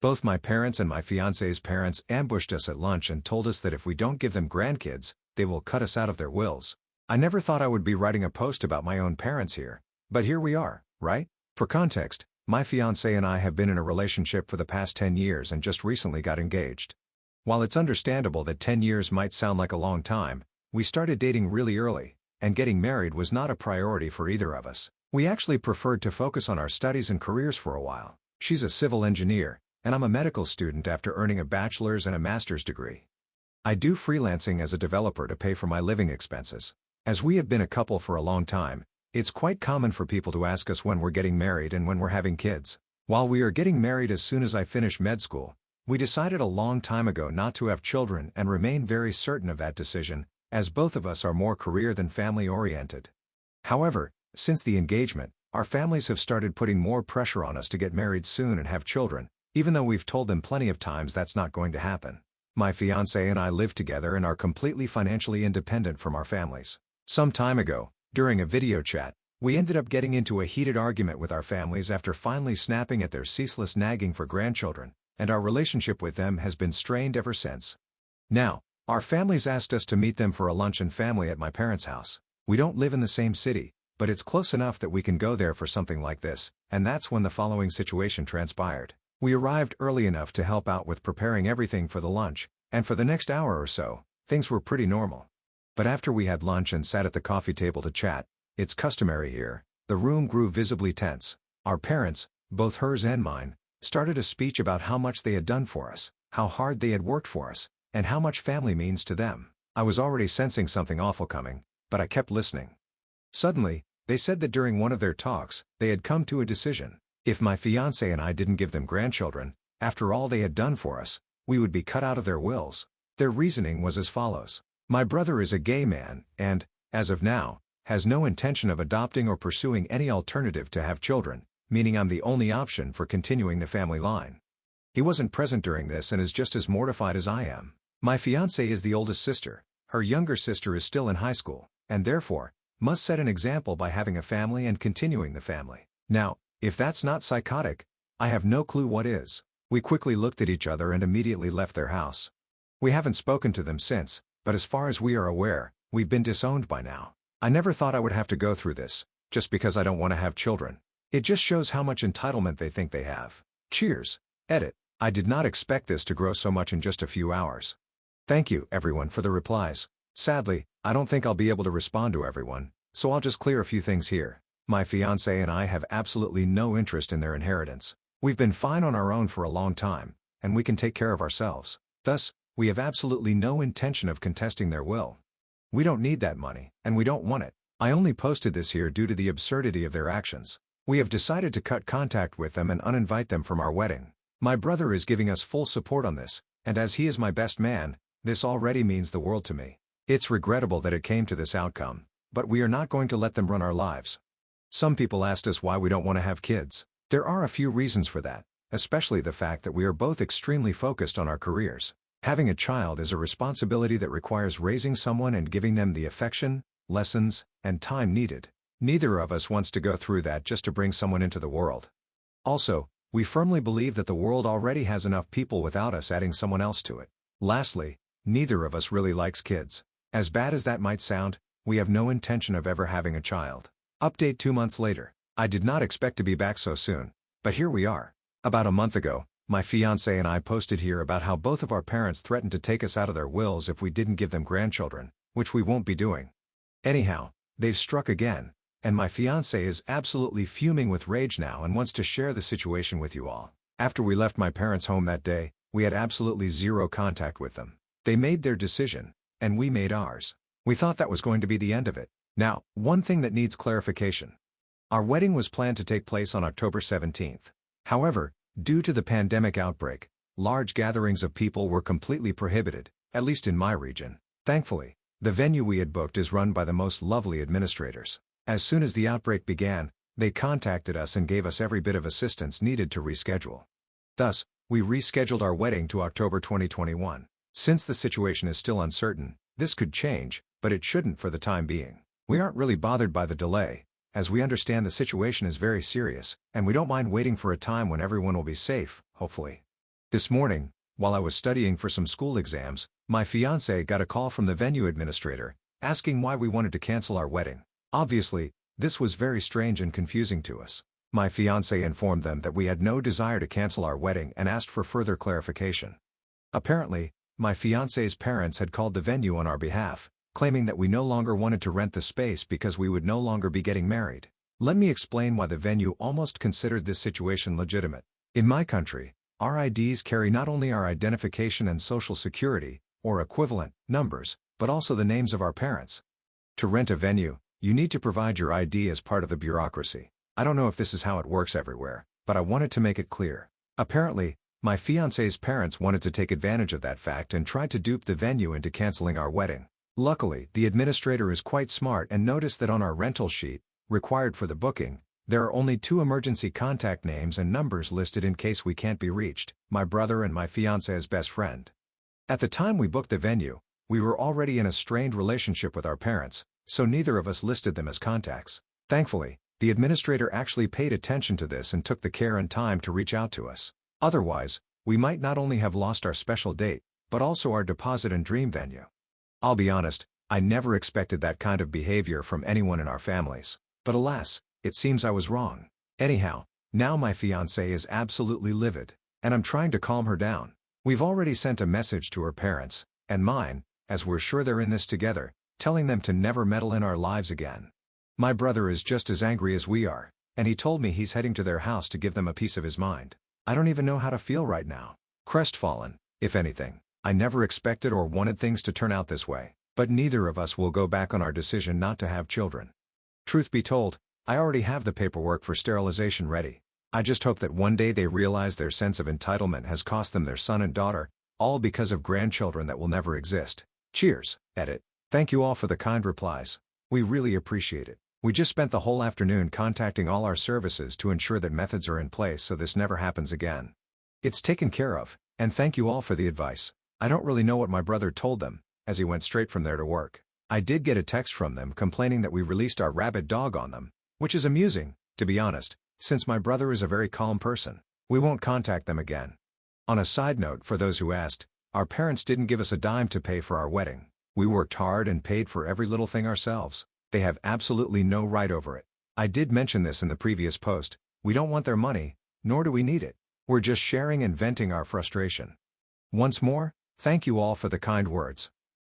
Both my parents and my fiance's parents ambushed us at lunch and told us that if we don't give them grandkids, they will cut us out of their wills. I never thought I would be writing a post about my own parents here. But here we are, right? For context, my fiancé and I have been in a relationship for the past 10 years and just recently got engaged. While it's understandable that 10 years might sound like a long time, we started dating really early, and getting married was not a priority for either of us. We actually preferred to focus on our studies and careers for a while. She's a civil engineer, and I'm a medical student after earning a bachelor's and a master's degree. I do freelancing as a developer to pay for my living expenses. As we have been a couple for a long time, it's quite common for people to ask us when we're getting married and when we're having kids. While we are getting married as soon as I finish med school, we decided a long time ago not to have children and remain very certain of that decision, as both of us are more career than family-oriented. However, since the engagement, our families have started putting more pressure on us to get married soon and have children, even though we've told them plenty of times that's not going to happen. My fiancé and I live together and are completely financially independent from our families. Some time ago, during a video chat, we ended up getting into a heated argument with our families after finally snapping at their ceaseless nagging for grandchildren, and our relationship with them has been strained ever since. Now, our families asked us to meet them for a lunch and family at my parents' house. We don't live in the same city, but it's close enough that we can go there for something like this, and that's when the following situation transpired. We arrived early enough to help out with preparing everything for the lunch, and for the next hour or so, things were pretty normal. But after we had lunch and sat at the coffee table to chat, it's customary here, the room grew visibly tense. Our parents, both hers and mine, started a speech about how much they had done for us, how hard they had worked for us, and how much family means to them. I was already sensing something awful coming, but I kept listening. Suddenly, they said that during one of their talks, they had come to a decision. If my fiancé and I didn't give them grandchildren, after all they had done for us, we would be cut out of their wills. Their reasoning was as follows. My brother is a gay man and, as of now, has no intention of adopting or pursuing any alternative to have children, meaning I'm the only option for continuing the family line. He wasn't present during this and is just as mortified as I am. My fiancé is the oldest sister. Her younger sister is still in high school, and therefore, must set an example by having a family and continuing the family. Now, if that's not psychotic, I have no clue what is. We quickly looked at each other and immediately left their house. We haven't spoken to them since, but as far as we are aware, we've been disowned by now. I never thought I would have to go through this, just because I don't want to have children. It just shows how much entitlement they think they have. Cheers. Edit. I did not expect this to grow so much in just a few hours. Thank you, everyone, for the replies. Sadly, I don't think I'll be able to respond to everyone, so I'll just clear a few things here. My fiancé and I have absolutely no interest in their inheritance. We've been fine on our own for a long time, and we can take care of ourselves. Thus, we have absolutely no intention of contesting their will. We don't need that money, and we don't want it. I only posted this here due to the absurdity of their actions. We have decided to cut contact with them and uninvite them from our wedding. My brother is giving us full support on this, and as he is my best man, this already means the world to me. It's regrettable that it came to this outcome, but we are not going to let them run our lives. Some people asked us why we don't want to have kids. There are a few reasons for that, especially the fact that we are both extremely focused on our careers. Having a child is a responsibility that requires raising someone and giving them the affection, lessons, and time needed. Neither of us wants to go through that just to bring someone into the world. Also, we firmly believe that the world already has enough people without us adding someone else to it. Lastly, neither of us really likes kids. As bad as that might sound, we have no intention of ever having a child. Update 2 months later. I did not expect to be back so soon, but here we are. About a month ago, my fiancé and I posted here about how both of our parents threatened to take us out of their wills if we didn't give them grandchildren, which we won't be doing. Anyhow, they've struck again, and my fiancé is absolutely fuming with rage now and wants to share the situation with you all. After we left my parents' home that day, we had absolutely zero contact with them. They made their decision, and we made ours. We thought that was going to be the end of it. Now, one thing that needs clarification. Our wedding was planned to take place on October 17th. However, due to the pandemic outbreak, large gatherings of people were completely prohibited, at least in my region. Thankfully, the venue we had booked is run by the most lovely administrators. As soon as the outbreak began, they contacted us and gave us every bit of assistance needed to reschedule. Thus, we rescheduled our wedding to October 2021. Since the situation is still uncertain, this could change, but it shouldn't for the time being. We aren't really bothered by the delay, as we understand the situation is very serious, and we don't mind waiting for a time when everyone will be safe, hopefully. This morning, while I was studying for some school exams, my fiancé got a call from the venue administrator, asking why we wanted to cancel our wedding. Obviously, this was very strange and confusing to us. My fiancé informed them that we had no desire to cancel our wedding and asked for further clarification. Apparently, my fiancé's parents had called the venue on our behalf, claiming that we no longer wanted to rent the space because we would no longer be getting married. Let me explain why the venue almost considered this situation legitimate. In my country, our IDs carry not only our identification and social security, or equivalent, numbers, but also the names of our parents. To rent a venue, you need to provide your ID as part of the bureaucracy. I don't know if this is how it works everywhere, but I wanted to make it clear. Apparently, my fiancé's parents wanted to take advantage of that fact and tried to dupe the venue into canceling our wedding. Luckily, the administrator is quite smart and noticed that on our rental sheet, required for the booking, there are only 2 emergency contact names and numbers listed in case we can't be reached: my brother and my fiancé's best friend. At the time we booked the venue, we were already in a strained relationship with our parents, so neither of us listed them as contacts. Thankfully, the administrator actually paid attention to this and took the care and time to reach out to us. Otherwise, we might not only have lost our special date, but also our deposit and dream venue. I'll be honest, I never expected that kind of behavior from anyone in our families. But alas, it seems I was wrong. Anyhow, now my fiancé is absolutely livid, and I'm trying to calm her down. We've already sent a message to her parents, and mine, as we're sure they're in this together, telling them to never meddle in our lives again. My brother is just as angry as we are, and he told me he's heading to their house to give them a piece of his mind. I don't even know how to feel right now. Crestfallen, if anything. I never expected or wanted things to turn out this way, but neither of us will go back on our decision not to have children. Truth be told, I already have the paperwork for sterilization ready. I just hope that one day they realize their sense of entitlement has cost them their son and daughter, all because of grandchildren that will never exist. Cheers, edit. Thank you all for the kind replies. We really appreciate it. We just spent the whole afternoon contacting all our services to ensure that methods are in place so this never happens again. It's taken care of, and thank you all for the advice. I don't really know what my brother told them, as he went straight from there to work. I did get a text from them complaining that we released our rabid dog on them, which is amusing, to be honest, since my brother is a very calm person. We won't contact them again. On a side note, for those who asked, our parents didn't give us a dime to pay for our wedding. We worked hard and paid for every little thing ourselves. They have absolutely no right over it. I did mention this in the previous post. We don't want their money, nor do we need it. We're just sharing and venting our frustration. Once more, thank you all for the kind words.